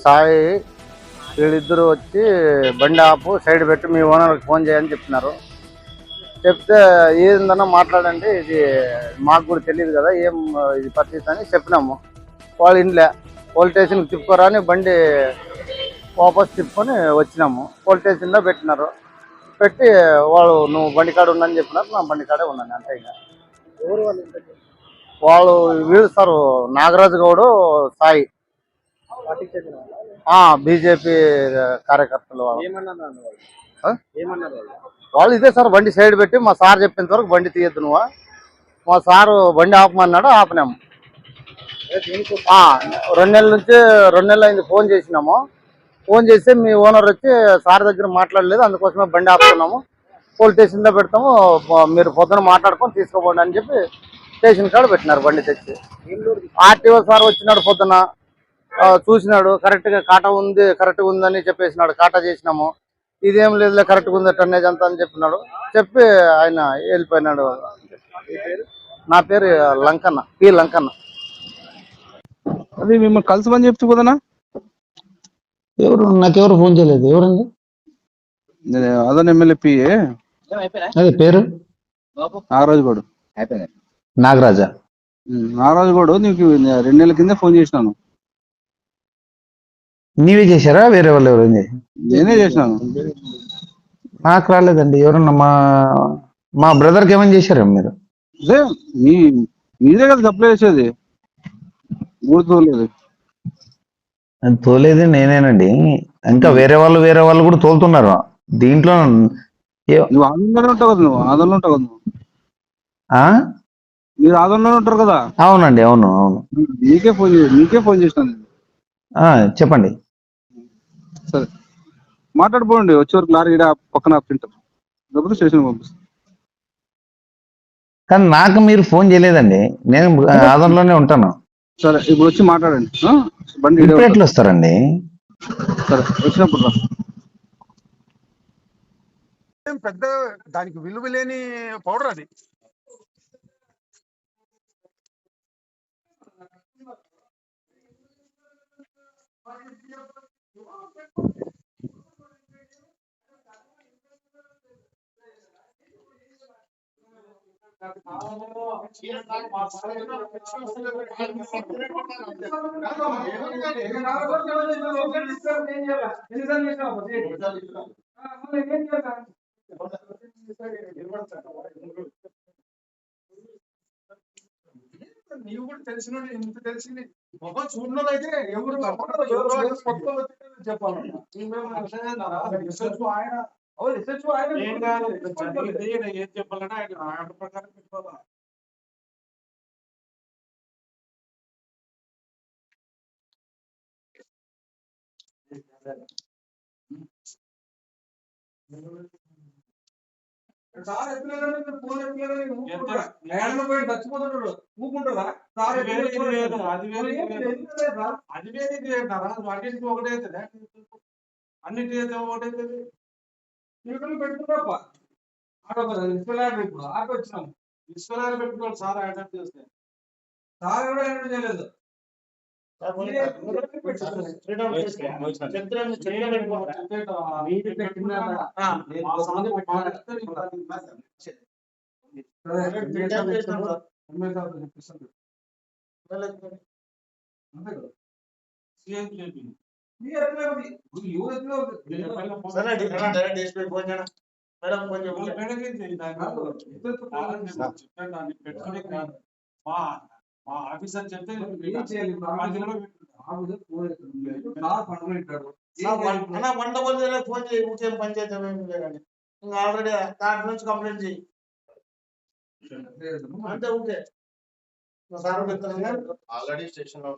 సాయి వీళ్ళిద్దరు వచ్చి బండి ఆపు సైడ్ పెట్టి మీ ఓనర్కి ఫోన్ చేయని చెప్తున్నారు. చెప్తే ఏందన్నా మాట్లాడండి, ఇది మాకు కూడా తెలియదు కదా ఏం ఇది పరిస్థితి అని చెప్పినాము. వాళ్ళు ఇంట్లో పోలీస్ స్టేషన్కి తిప్పుకోరా అని బండి వాపస్ తిప్పుకొని వచ్చినాము. పోలీస్ స్టేషన్లో పెట్టినారు. పెట్టి వాళ్ళు నువ్వు బండి కాడ ఉండని చెప్పినారు. నా బండి కాడే ఉన్నాను అంతే. ఇంకా ఎవరు వాళ్ళు? వాళ్ళు వీళ్ళు సార్ నాగరాజు గౌడు సాయి పార్టీకి చెందిన వాళ్ళా? బీజేపీ కార్యకర్తలు వాళ్ళు. ఏమన్నారు వాళ్ళు? ఆ? ఏమన్నారు వాళ్ళు? వాళ్ళు ఇదే సార్ బండి సైడ్ పెట్టి మా సార్ చెప్పేంత వరకు బండి తీయద్దు నువ్వు, మా సారు బండి ఆపమన్నాడు, ఆపినాము. దేనికి? 2 నెలల నుంచి 2 నెలలు అయింది ఫోన్ చేసినాము. ఫోన్ చేస్తే మీ ఓనర్ వచ్చి సార్ దగ్గర మాట్లాడలేదు, అందుకోసమే బండి ఆపుతున్నాము, పోలీస్ స్టేషన్లో పెడతాము, మీరు పొద్దున మాట్లాడుకొని తీసుకోపోండి అని చెప్పి స్టేషన్ కాడ పెట్టినారు. బండి తెచ్చి ఆర్టీఓ సార్ వచ్చినాడు పొద్దున, చూసినాడు, కరెక్ట్గా కాటా ఉంది, కరెక్ట్గా ఉందని చెప్పేసినాడు. కాటా చేసినాము, ఇదేం లేదులే కరెక్ట్గా ఉంది టన్నేజ్ అంతా అని చెప్పినాడు. చెప్పి ఆయన వెళ్ళిపోయినాడు. నా పేరు లంకన్న, పి లంకన్న. అది మిమ్మల్ని కలుసమని చెప్తూ కదనా? నాకెవరు ఫోన్ చేయలేదు. ఎవరండి? అదన ఎమ్మెల్యే పిఏ అదే పేరు నాగరాజు గౌడ్. నాగరాజా. నాగరాజు గౌడ్ నీకు 2 నెలల కింద ఫోన్ చేసినాను. నీవే చేశారా వేరే వాళ్ళు ఎవరైంది? నేనే చేసినాను. నాకు రాలేదండి. ఎవరన్నా మా బ్రదర్కి ఏమని చేశారా మీరు? అదే మీరే కదా సప్లై చేసేది, మూడు తోలేదు. తోలేది నేనేనండి. ఇంకా వేరే వాళ్ళు కూడా తోలుతున్నారు దీంట్లో. నువ్వు ఆందోళన ఉంటావు కదా, నువ్వు ఆందోళన ఉంటావు కదా, మీరు ఆందోళన ఉంటారు కదా. అవునండి, అవును. నీకే ఫోన్ చేసినాను. చెప్పండి. సరే మాట్లాడిపోండి, వచ్చే వరకు లారీ పక్కన ప్రింటర్ లేకపోతే స్టేషన్ పంపిస్తాను. కానీ నాకు మీరు ఫోన్ చేయలేదండి, నేను ఆదంలోనే ఉంటాను. సరే ఇప్పుడు వచ్చి మాట్లాడండి. బండి ఎట్లా వస్తారండి? సరే వచ్చినప్పుడు రా. పెద్ద దానికి విలువ లేని పౌడర్ అది. నీవు కూడా తెలిసిన ఇంత తెలిసింది మొహం చూడడం అయితే ఎవరు చెప్పాలి. ఆయన ఏం చెప్పాలంటే ఆయన ప్రకారం పెట్టుకోవాలి. సార్ ఎప్పుడు ఫోన్ పోయి చచ్చిపోతున్నాడు, ఊకుంటారా? సార్ అది వేరే అన్నింటికి ఒకటైతుంది, అన్నింటి ఒకటైతుంది. ఇక్కడ పెట్టుకున్నాపా ఆటో విశ్వనాథ్, ఇప్పుడు ఆటో వచ్చినాము, విశ్వనాథ్ పెట్టుకోవాలి. సార్ అటెండ్ చేస్తే సార్ కూడా అటెండ్ చేయలేదు. మా ఆఫీసర్ చెప్తే ఫోన్ చేయి, ఊకేం పంచాయతీ లేదండి. ఇంకా ఆల్రెడీ దాంట్ నుంచి కంప్లైంట్ చేయి అంతే. ఊకే ఆల్రెడీ స్టేషన్ లో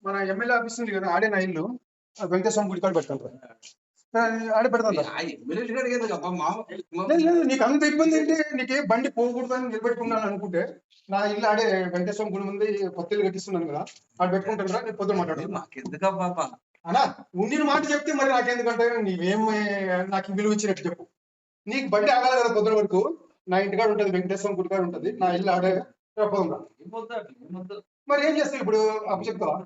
మన ఎమ్మెల్యే ఆఫీస్ ఉంది కదా, ఆడే నా ఇల్లు వెంకటేశ్వర గుడి కాడ పెడతాను, ఆడే పెడతాను. నీకు అంత ఇబ్బంది ఏంటి? నీకే బండి పోకూడదని నిలబెట్టుకున్నాను అనుకుంటే నా ఇల్లు ఆడే వెంకటేశ్వర గుడి ముందు కొత్తలు కట్టిస్తున్నాను కదా, ఆడ పెట్టుకుంటాను రా. నేను పొద్దున మాట్లాడు అన్నా, ఉండిన మాట చెప్తే మరి నాకెందుకంటే నీవేమి నాకు విలువ ఇచ్చినట్టు చెప్పు. నీకు బండి ఆగాలి కదా పొద్దున వరకు. నా ఇంటికాడ ఉంటుంది, వెంకటేశ్వర గుడి కాడ ఉంటుంది, నా ఇల్లు ఆడే పోదాం. మరి ఏం చేస్తావు ఇప్పుడు అప్పు చెప్తావా?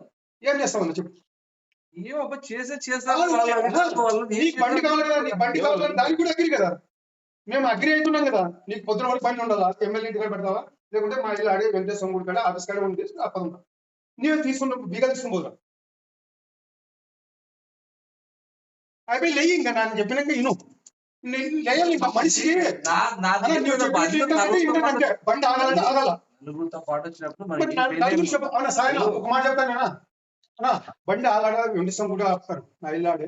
ఏం చేస్తావు అన్న చెప్పు. నీకు బండి కావాలి కదా, నీకు బండి కావాలని దానికి కూడా అగ్రి కదా. మేము అగ్రి అవుతున్నాం కదా. నీకు పొద్దున వరకు బండి ఉండాలా? ఎమ్మెల్యే ఇంటికి పెడతావా? లేకుంటే మా ఇల్లు ఆడే వెంకటేశ్వర గుడి కాడ ఆఫీస్ కాడ ఉండి అప్పదా నీవే తీసుకున్న బీగా తీసుకుని పోదా. అయిపోయి లేయి ఇంకా నేను చెప్పినాక ఇను లేయాలి. ఇంకా మనిషికి బండి ఆగాలంటే ఆగాల. ఒక మాట చెప్తాను అన్నా, బండి ఆగాడ వెంకటేశ్వర గుడి ఆపుతారు. నా ఇల్లు ఆడే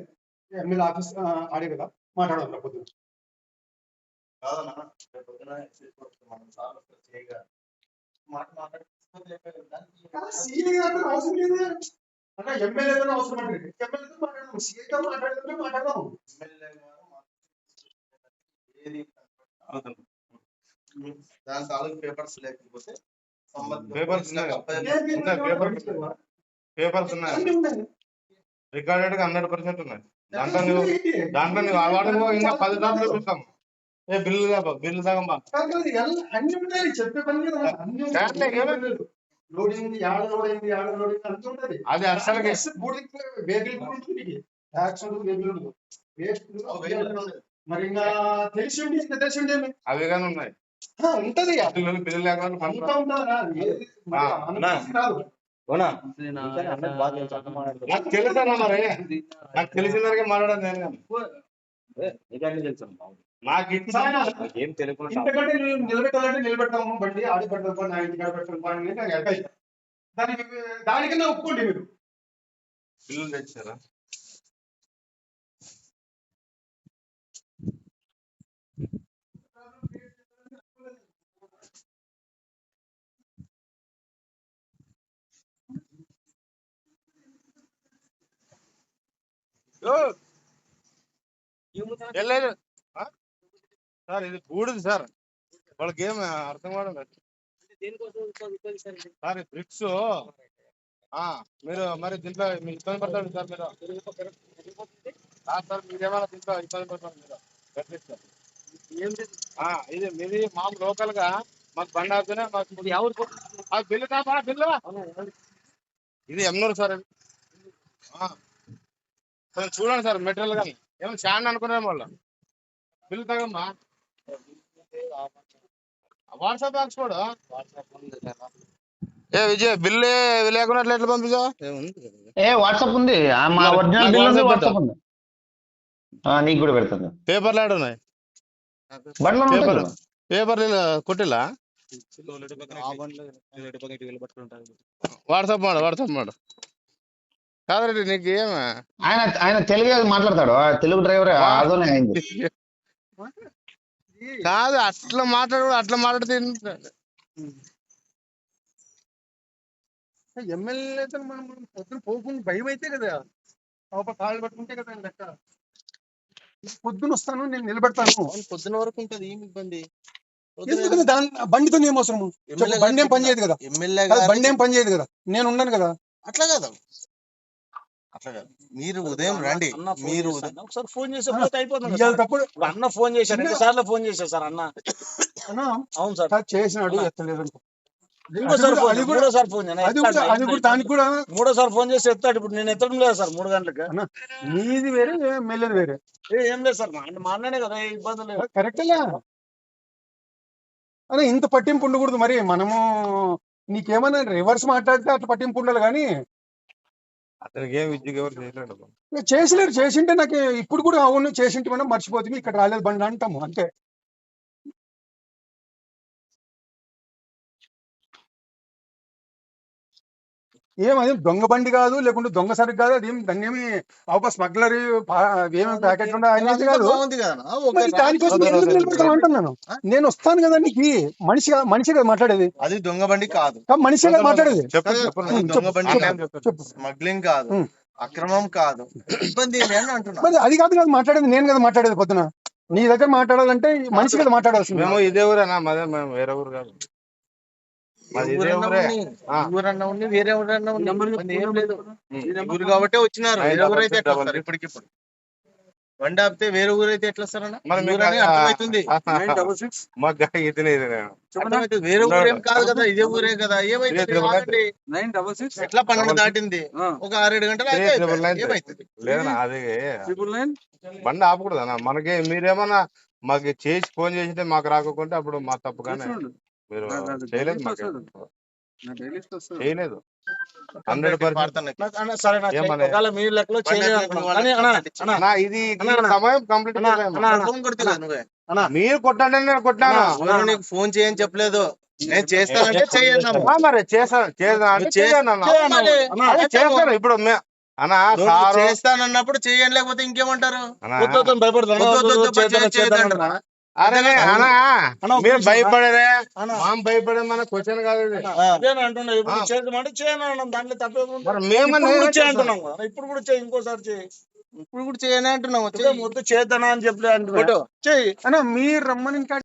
ఎమ్మెల్యే ఆఫీస్ ఆడే కదా మాట్లాడాలి పొద్దున. అవసరం లేదు అన్న, ఎమ్మెల్యేతో అవసరం అంటే ఎమ్మెల్యేతో మాట్లాడదాం, సీఏతో మాట్లాడదాం మాట్లాడదాం. దాని తాలూకు పేపర్స్ లేకపోతే పేపర్స్ ఉన్నాయి, రికార్డెడ్ గా 100% ఉన్నాయి. దాంట్లో నువ్వు అవార్డు ఇంకా 10 సార్లు చూపిస్తాం. ఏ బిల్లు దాకా అన్ని ఉన్నాయి చెప్పే పని కదా. లోడింగ్ లోడింగ్ అంత ఉంటది. అది అసలు మరి ఇంకా తెలిసి ఉండి అవి కానీ ఉన్నాయి. ఉంటది బిల్లు లేకుండా అంతా ఉంటుందా? నాకు తెలుసా మరి, నాకు తెలిసిన వరకే మాట్లాడాను నేను. నాకు ఏం తెలియకుండా ఇంతకంటే నిలబెట్టాలంటే నిలబెడతాము, బండి ఆడి పెడతాం, నా ఇంటి కాడ పెడతాం. దానికన్నా ఒప్పుకోండి మీరు. బిల్లు తెచ్చారా? లేదు సార్, ఇది బూడిది సార్. వాళ్ళకి ఏం అర్థం కావడం లేదు సార్. ఈ బ్రిక్స్ మీరు మరి దీంట్లో మీరు ఇబ్బంది పడతాడు సార్. మీరు సార్ మీరేమైనా దీంట్లో ఇబ్బంది పడతారు మీరు గట్టిస్తారు. ఇది మీది మామూలు లోకల్ గా మాకు బండి ఆపితేనే మాకు బిల్లు కాపా బిల్లు. ఇది ఎమ్నూరు సార్. చూడండి సార్ మెటీరియల్ కానీ ఏమో చాండ్ అనుకున్నాం వాళ్ళు. బిల్లు తగమ్మా, వాట్సాప్ రాసుకోడు. ఏ విజయ్, బిల్లు లేకుండా ఎట్లా పంపించావు? వాట్సాప్ ఉంది, మా ఒరిజినల్ బిల్ ఉంది, వాట్సాప్ ఉంది. నీకు కూడా పెడతాను. పేపర్లు ఆడు ఉన్నాయి, పేపర్ కొట్టిలా. వాట్సాప్ మాడు కాదు నీకు ఏమా. ఆయన తెలుగు మాట్లాడతాడు, తెలుగు డ్రైవర్ అదోనే అయింది కాదు. అట్లా మాట్లాడితే ఎమ్మెల్యేతో మనం పొద్దున పోకుండా భయం అయితే కదా, కాళ్ళు పట్టుకుంటే కదా లెక్క. పొద్దున వస్తాను, నేను నిలబెడతాను. పొద్దున వరకు ఉంటది, ఏమి ఇబ్బంది? ఎందుకంటే దాని బండితో ఏం అవసరము? బండి ఏం పని చేయదు కదా, బండి ఏం పని చేయదు కదా, నేను ఉన్నాను కదా. అట్లా కాదు మీరు ఉదయం రండి. మీరు ఒకసారి ఫోన్ చేసి అయిపోతుంది. అన్న ఫోన్ చేశారు, 2 సార్లు ఫోన్ చేశారు సార్ అన్న. అవును సార్ చేసినాడు, ఎత్తలేదు. మూడోసారి ఫోన్ దానికి కూడా 3సారి ఫోన్ చేసి ఎత్తాడు. ఇప్పుడు నేను ఎత్తడం లేదు సార్ 3 గంటలకు. మీది వేరే, ఎమ్మెల్యేది వేరే. ఏం లేదు సార్, మా అన్ననే కదా, ఇబ్బంది లేదు. కరెక్టేలా అదే, ఇంత పట్టింపు ఉండకూడదు. మరి మనము నీకేమన్నా రివర్స్ మాట్లాడితే అట్లా పట్టింపు ఉండాలి. కానీ అతనికి ఏం విద్యకు ఎవరు చేయలేడు. చేసిలేరు. చేసింటే నాకు ఇప్పుడు కూడా అవును చేసింటే మనం మర్చిపోతుంది, ఇక్కడ రాలేదు బండి అంటాము అంతే. ఏమది దొంగ బండి కాదు, లేకుంటే దొంగ సరుకు కాదు. అది దాన్ని ఏమి స్మగ్లర్ ఏమేమి ప్యాకెట్ అనేది కాదు. దానికోసం నిలబెడతాం అంటున్నాను. నేను వస్తాను కదా, నీకు మనిషి కదా మాట్లాడేది. అది దొంగ బండి కాదు, మనిషి కదా మాట్లాడేది. దొంగ బండి స్మగ్లింగ్ కాదు, అక్రమం కాదు, ఇబ్బంది అంటున్నా. మరి అది కాదు కదా మాట్లాడేది, నేను కదా మాట్లాడేది. పొద్దున నీ దగ్గర మాట్లాడాలంటే మనిషి కదా మాట్లాడాల్సింది. మేము ఇదే ఊరేనా, మేము వేరే ఊరు కాదు. వేరే ఊరు కాబట్టి వచ్చినారు. ఇప్పటికిప్పుడు బండి ఆపితే వేరే ఊరైతే ఎట్లా వస్తారన్న? మరి మీకు ఊరని అర్థమవుతుంది. 966 మాకు ఇది అర్థమవుతుంది. వేరే ఊరేం కాదు కదా, ఇదే ఊరే కదా. ఏమైతుంది? ఆగండి. 966 ఎట్లా 12 దాటింది, ఒక 6-7 గంటలు అయితే ఏమైతుంది? లేదన్నా అది 999 బండి ఆపకూడదు అన్న. మనకి మీరేమన్నా మాకు చేసి ఫోన్ చేసితే మాకు రాకుంటే అప్పుడు మా తప్పు కానీ మీరు చేయలేదు, మాకు చేయలేదు 100%. వాడుతున్నాయి. సరే మీ లెక్కలో చేయలేదు అనుకున్నాం. అన్నా, ఇది సమయం కంప్లీట్ ఫోన్ కొడుతున్నా నువ్వే. మీరు కొట్టండి, నేను కొట్టాను. ఎవరు నీకు ఫోన్ చేయని చెప్పలేదు. నేను చేస్తానంటే చేయండి అన్న. మరి చేస్తాను అంటే చేయండి అన్న. చేయాలి. అదే చేస్తాను ఇప్పుడు అన్నా నువ్వు సారు చేస్తానన్నప్పుడు చేయండి, లేకపోతే ఇంకేమంటారు? అన్నా, అరే అన్నా మీరు భయపడరే, మాం భయపడే మన క్వశ్చన్ కాదు ఇది. మరి మేమన్నా ఇప్పుడు కూడా చేయి, ఇంకోసారి చేయి. ఇప్పుడు కూడా చేయని అంటున్నావు. చేద్దానా అని చెప్పలే ఫోటో అన్న మీరు రమ్మని ఇంకా